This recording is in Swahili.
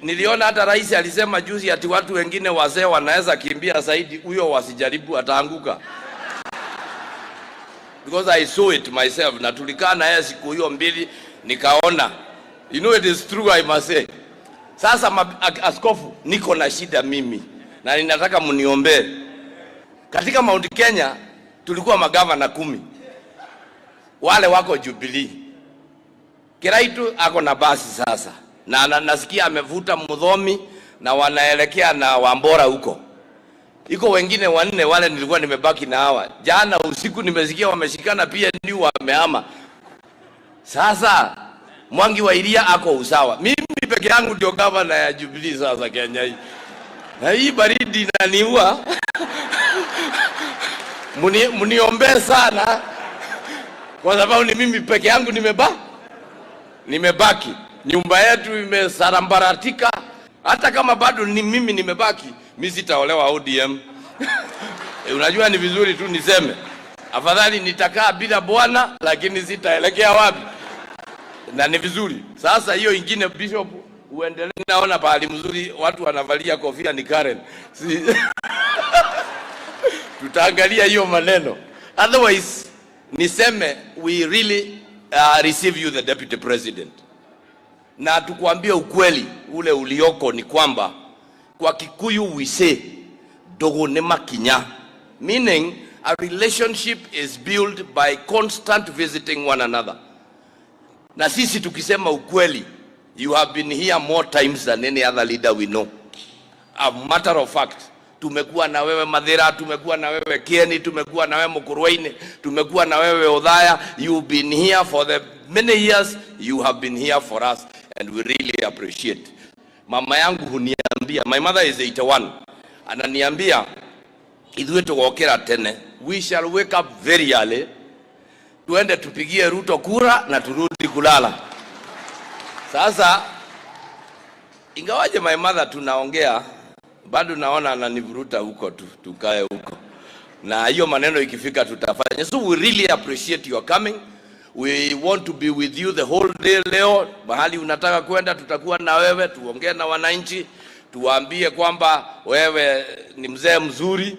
niliona hata rais alisema juzi ati watu wengine wazee wanaweza kimbia zaidi, huyo wasijaribu ataanguka. Because I saw it myself, na tulikaa na yeye siku hiyo mbili nikaona. You know it is true, I must say. Sasa askofu, niko na shida mimi na ninataka mniombee. Katika Mount Kenya tulikuwa magavana 10. Wale wako Jubilee. Kiraitu ako na basi sasa. Na nasikia amevuta Mudhomi na wanaelekea na Wambora huko. Iko wengine 4 wale nilikuwa nimebaki na hawa. Jana usiku nimesikia wameshikana pia ni wamehama. Sasa Mwangi wa Iria ako usawa. Mimi peke yangu ndio gavana ya Jubilee sasa Kenya hii. Na hii baridi inaniua. Mniombe sana. Kwa sababu ni mimi peke yangu nimebaki. Nyumba yetu imesarambaratika. Hata kama bado ni mimi nimebaki, mimi sitaolewa ODM. Unajua ni vizuri tu niseme. Afadhali nitakaa bila bwana lakini sitaelekea wapi. Na ni vizuri. Sasa hiyo ingine Bishop uendelee, naona pahali mzuri watu wanavalia kofia ni Karen. Tutaangalia hiyo maneno. Otherwise niseme we really receive you the deputy president. Na tukuambia ukweli ule ulioko ni kwamba kwa Kikuyu we say dogo ne makinya, meaning a relationship is built by constant visiting one another. Na sisi tukisema ukweli, you have been here more times than any other leader we know. A matter of fact, tumekuwa na wewe Mathira, tumekuwa na wewe Kieni, tumekuwa na wewe Mukurweini, tumekuwa na wewe Othaya. You've been here for the many years, you have been here for us and we really appreciate. Mama yangu huniambia, my mother is 81, ananiambia idhuwe tugokera tene, we shall wake up very early, tuende tupigie Ruto kura na turudi kulala. Sasa ingawaje my mother tunaongea, bado naona ananivuruta huko tukae huko. Na hiyo maneno ikifika tutafanya. So we really appreciate your coming. We want to be with you the whole day leo. Mahali unataka kwenda tutakuwa na wewe, tuongee na wananchi, tuwaambie kwamba wewe ni mzee mzuri.